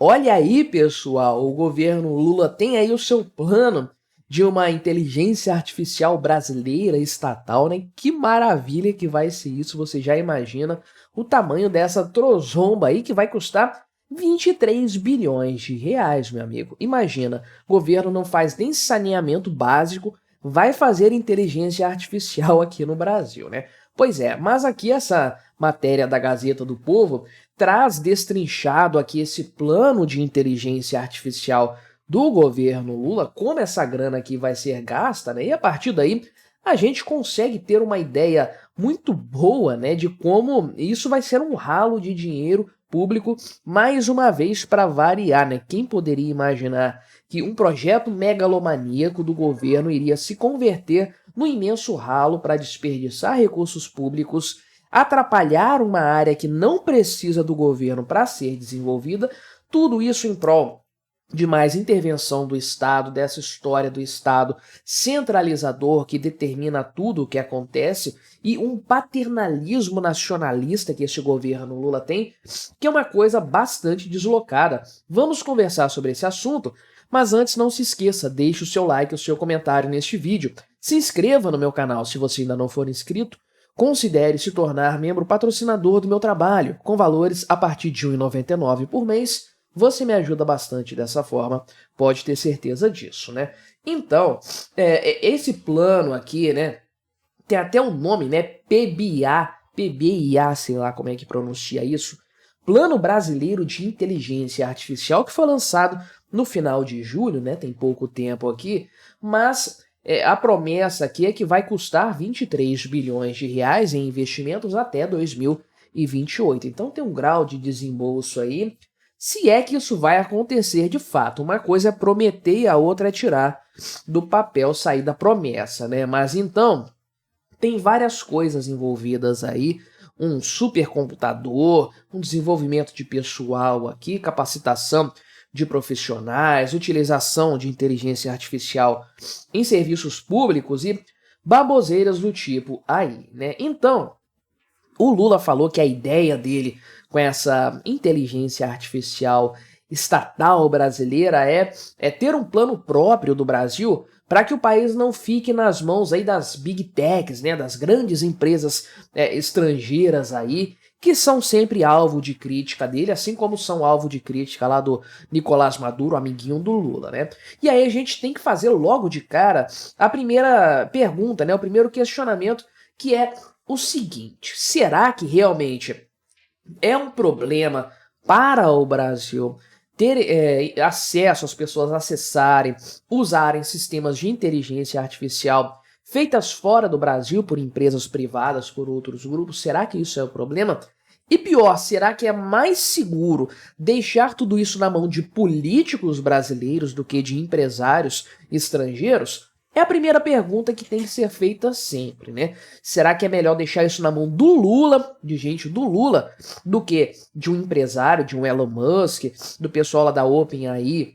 Olha aí, pessoal, o governo Lula tem aí o seu plano de uma inteligência artificial brasileira estatal, né? Que maravilha que vai ser isso, você já imagina o tamanho dessa trozomba aí que vai custar 23 bilhões de reais, meu amigo. Imagina, o governo não faz nem saneamento básico, vai fazer inteligência artificial aqui no Brasil, né? Pois é, mas aqui essa matéria da Gazeta do Povo traz destrinchado aqui esse plano de inteligência artificial do governo Lula, como essa grana aqui vai ser gasta, né? E a partir daí a gente consegue ter uma ideia muito boa, né, de como isso vai ser um ralo de dinheiro público, mais uma vez para variar, né? Quem poderia imaginar que um projeto megalomaníaco do governo iria se converter num imenso ralo para desperdiçar recursos públicos, atrapalhar uma área que não precisa do governo para ser desenvolvida, tudo isso em prol de mais intervenção do Estado, dessa história do Estado centralizador que determina tudo o que acontece, e um paternalismo nacionalista que este governo Lula tem, que é uma coisa bastante deslocada. Vamos conversar sobre esse assunto, mas antes não se esqueça, deixe o seu like, o seu comentário neste vídeo, se inscreva no meu canal se você ainda não for inscrito, considere se tornar membro patrocinador do meu trabalho, com valores a partir de R$ 1,99 por mês. Você me ajuda bastante dessa forma, pode ter certeza disso, né? Então, esse plano aqui, né, tem até um nome, né, PBIA, sei lá como é que pronuncia isso, Plano Brasileiro de Inteligência Artificial, que foi lançado no final de julho, né, tem pouco tempo aqui, mas a promessa aqui é que vai custar 23 bilhões de reais em investimentos até 2028. Então tem um grau de desembolso aí, se é que isso vai acontecer de fato. Uma coisa é prometer e a outra é tirar do papel, sair da promessa, né? Mas então, tem várias coisas envolvidas aí, um supercomputador, um desenvolvimento de pessoal aqui, capacitação de profissionais, utilização de inteligência artificial em serviços públicos e baboseiras do tipo aí, né? Então, o Lula falou que a ideia dele com essa inteligência artificial estatal brasileira é ter um plano próprio do Brasil para que o país não fique nas mãos aí das big techs, né, das grandes empresas estrangeiras aí, que são sempre alvo de crítica dele, assim como são alvo de crítica lá do Nicolás Maduro, amiguinho do Lula, né? E aí a gente tem que fazer logo de cara a primeira pergunta, né, o primeiro questionamento, que é o seguinte: será que realmente é um problema para o Brasil ter acesso, as pessoas acessarem, usarem sistemas de inteligência artificial feitas fora do Brasil por empresas privadas, por outros grupos? Será que isso é o problema? E pior, será que é mais seguro deixar tudo isso na mão de políticos brasileiros do que de empresários estrangeiros? É a primeira pergunta que tem que ser feita sempre, né? Será que é melhor deixar isso na mão do Lula, de gente do Lula, do que de um empresário, de um Elon Musk, do pessoal lá da OpenAI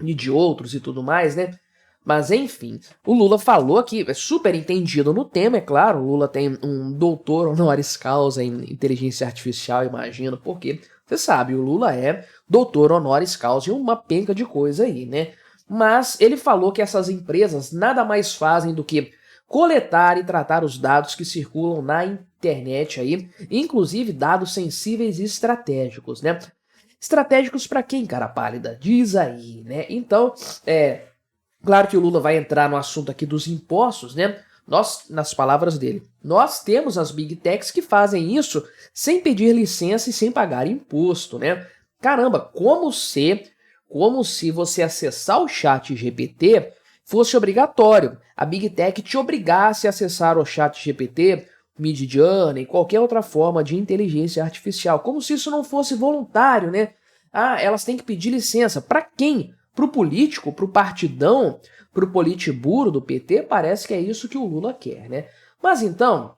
e de outros e tudo mais, né? Mas enfim, o Lula falou que é super entendido no tema, é claro, o Lula tem um doutor honoris causa em inteligência artificial, imagino, porque você sabe, o Lula é doutor honoris causa em uma penca de coisa aí, né? Mas ele falou que essas empresas nada mais fazem do que coletar e tratar os dados que circulam na internet aí, inclusive dados sensíveis e estratégicos, né? Estratégicos para quem, cara pálida? Diz aí, né? Então, claro que o Lula vai entrar no assunto aqui dos impostos, né? Nós, nas palavras dele, nós temos as big techs que fazem isso sem pedir licença e sem pagar imposto, né? Caramba, como se você acessar o chat GPT fosse obrigatório. A Big Tech te obrigasse a acessar o chat GPT, Midjourney, qualquer outra forma de inteligência artificial. Como se isso não fosse voluntário, né? Ah, elas têm que pedir licença. Para quem? Pro político? Pro partidão? Pro politiburo do PT? Parece que é isso que o Lula quer, né? Mas então,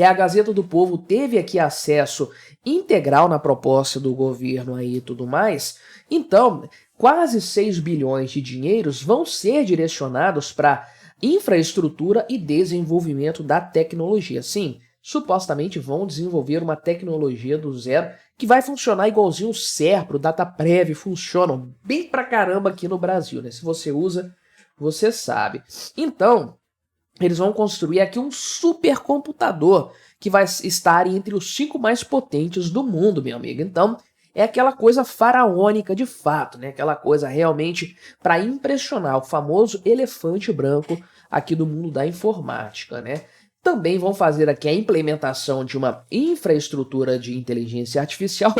a Gazeta do Povo teve aqui acesso integral na proposta do governo aí e tudo mais. Então, quase 6 bilhões de dinheiros vão ser direcionados para infraestrutura e desenvolvimento da tecnologia. Sim, supostamente vão desenvolver uma tecnologia do zero que vai funcionar igualzinho o Serpro, o Dataprev, funcionam bem pra caramba aqui no Brasil, né? Se você usa, você sabe. Então, eles vão construir aqui um supercomputador que vai estar entre os 5 mais potentes do mundo, meu amigo. Então, é aquela coisa faraônica de fato, né? Aquela coisa realmente para impressionar o famoso elefante branco aqui do mundo da informática, né? Também vão fazer aqui a implementação de uma infraestrutura de inteligência artificial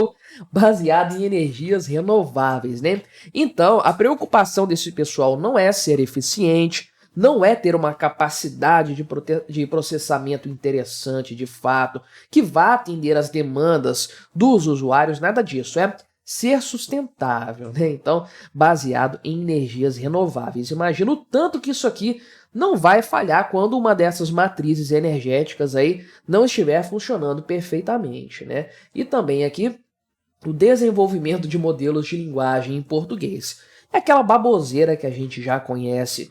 baseada em energias renováveis, né? Então, a preocupação desse pessoal não é ser eficiente, não é ter uma capacidade de processamento interessante de fato, que vá atender às demandas dos usuários, nada disso, é ser sustentável, né? Então, baseado em energias renováveis. Imagina o tanto que isso aqui não vai falhar quando uma dessas matrizes energéticas aí não estiver funcionando perfeitamente, né? E também aqui o desenvolvimento de modelos de linguagem em português. É aquela baboseira que a gente já conhece,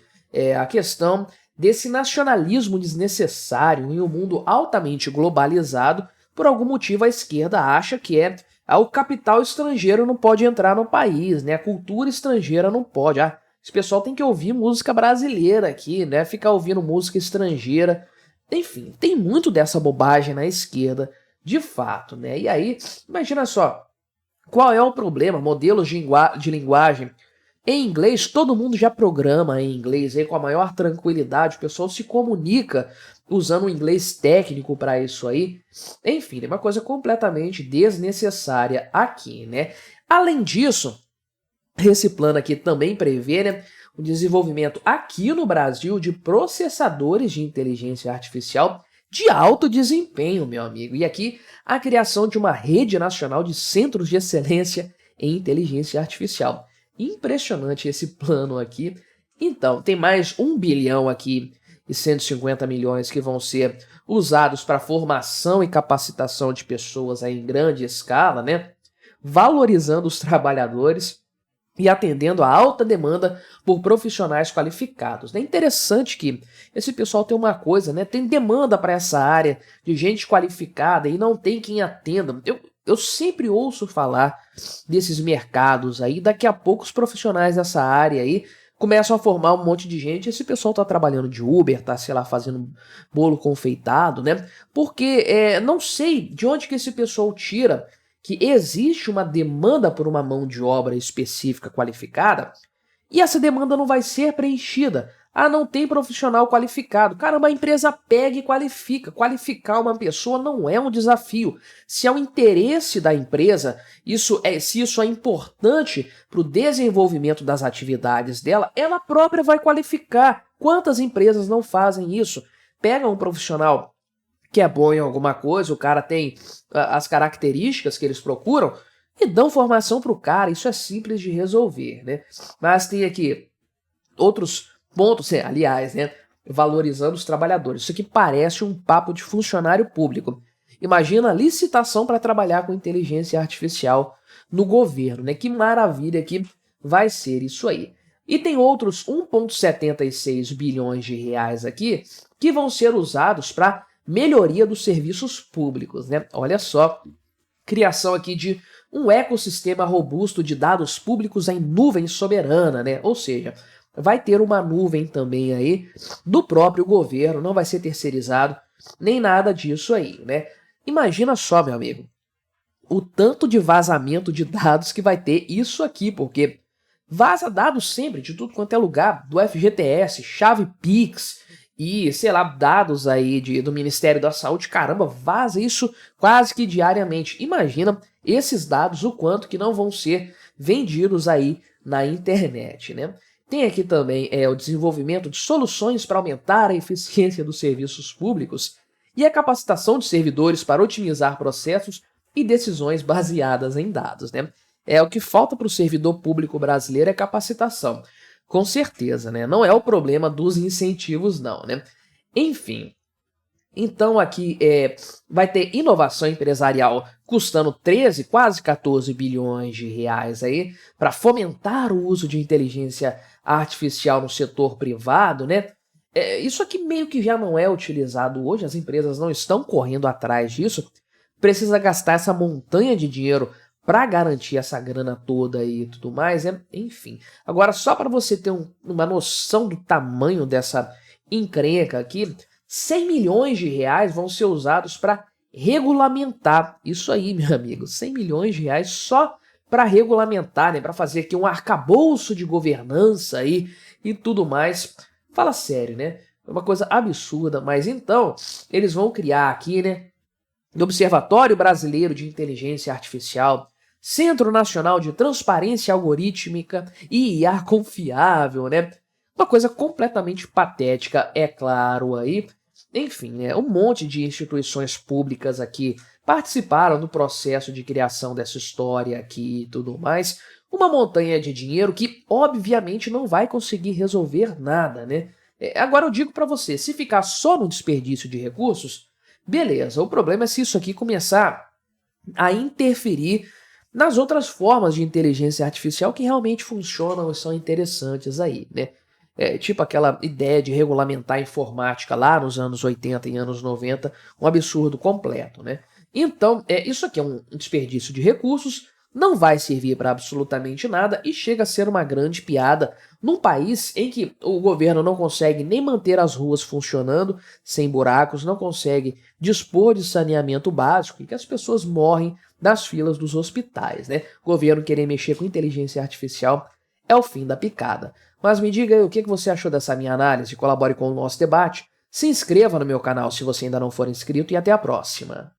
a questão desse nacionalismo desnecessário em um mundo altamente globalizado. Por algum motivo a esquerda acha que o capital estrangeiro não pode entrar no país, né? A cultura estrangeira não pode. Esse pessoal tem que ouvir música brasileira aqui, né? Ficar ouvindo música estrangeira. Enfim, tem muito dessa bobagem na esquerda, de fato, né? E aí, imagina só, qual é o problema? Modelos de linguagem em inglês, todo mundo já programa em inglês aí com a maior tranquilidade, o pessoal se comunica usando o inglês técnico para isso aí. Enfim, é uma coisa completamente desnecessária aqui, né? Além disso, esse plano aqui também prevê, né, o desenvolvimento aqui no Brasil de processadores de inteligência artificial de alto desempenho, meu amigo. E aqui a criação de uma rede nacional de centros de excelência em inteligência artificial. Impressionante esse plano aqui. Então, tem mais 1 bilhão aqui e 150 milhões que vão ser usados para formação e capacitação de pessoas aí em grande escala, né? Valorizando os trabalhadores e atendendo a alta demanda por profissionais qualificados. É interessante que esse pessoal tem uma coisa, né? Tem demanda para essa área de gente qualificada e não tem quem atenda. Eu sempre ouço falar desses mercados aí, daqui a pouco os profissionais dessa área aí começam a formar um monte de gente, esse pessoal tá trabalhando de Uber, tá, sei lá, fazendo bolo confeitado, né? Porque não sei de onde que esse pessoal tira que existe uma demanda por uma mão de obra específica qualificada e essa demanda não vai ser preenchida. Não tem profissional qualificado. Caramba, a empresa pega e qualifica. Qualificar uma pessoa não é um desafio. Se é o interesse da empresa, se isso é importante para o desenvolvimento das atividades dela, ela própria vai qualificar. Quantas empresas não fazem isso? Pegam um profissional que é bom em alguma coisa, o cara tem as características que eles procuram e dão formação para o cara. Isso é simples de resolver, né? Mas tem aqui outros pontos, aliás, né, valorizando os trabalhadores. Isso aqui parece um papo de funcionário público. Imagina a licitação para trabalhar com inteligência artificial no governo, né? Que maravilha que vai ser isso aí. E tem outros 1,76 bilhões de reais aqui que vão ser usados para melhoria dos serviços públicos, né? Olha só, criação aqui de um ecossistema robusto de dados públicos em nuvem soberana, né? Ou seja, vai ter uma nuvem também aí do próprio governo, não vai ser terceirizado, nem nada disso aí, né? Imagina só, meu amigo, o tanto de vazamento de dados que vai ter isso aqui, porque vaza dados sempre, de tudo quanto é lugar, do FGTS, chave Pix e, sei lá, dados aí do Ministério da Saúde, caramba, vaza isso quase que diariamente. Imagina esses dados, o quanto que não vão ser vendidos aí na internet, né? Tem aqui também o desenvolvimento de soluções para aumentar a eficiência dos serviços públicos e a capacitação de servidores para otimizar processos e decisões baseadas em dados, né? O que falta para o servidor público brasileiro é capacitação. Com certeza, né? Não é o problema dos incentivos, não, né? Enfim, então aqui vai ter inovação empresarial custando 13, quase 14 bilhões de reais aí para fomentar o uso de inteligência artificial no setor privado, né? Isso aqui meio que já não é utilizado hoje, as empresas não estão correndo atrás disso, precisa gastar essa montanha de dinheiro para garantir essa grana toda aí e tudo mais, enfim. Agora, só para você ter uma noção do tamanho dessa encrenca aqui, 100 milhões de reais vão ser usados para regulamentar isso aí, meu amigo. 100 milhões de reais só para regulamentar, né, para fazer aqui um arcabouço de governança aí e tudo mais. Fala sério, né? É uma coisa absurda, mas então eles vão criar aqui, né, do Observatório Brasileiro de Inteligência Artificial, Centro Nacional de Transparência Algorítmica e IA Confiável, né? Uma coisa completamente patética, é claro aí. Enfim, né, um monte de instituições públicas aqui participaram do processo de criação dessa história aqui e tudo mais. Uma montanha de dinheiro que, obviamente, não vai conseguir resolver nada, né? Agora eu digo para você, se ficar só no desperdício de recursos, beleza, o problema é se isso aqui começar a interferir nas outras formas de inteligência artificial que realmente funcionam e são interessantes aí, né? Tipo aquela ideia de regulamentar a informática lá nos anos 80 e anos 90, um absurdo completo, né? Então, isso aqui é um desperdício de recursos, não vai servir para absolutamente nada e chega a ser uma grande piada num país em que o governo não consegue nem manter as ruas funcionando sem buracos, não consegue dispor de saneamento básico e que as pessoas morrem nas filas dos hospitais, né? O governo querer mexer com inteligência artificial é o fim da picada. Mas me diga aí o que você achou dessa minha análise, colabore com o nosso debate, se inscreva no meu canal se você ainda não for inscrito e até a próxima.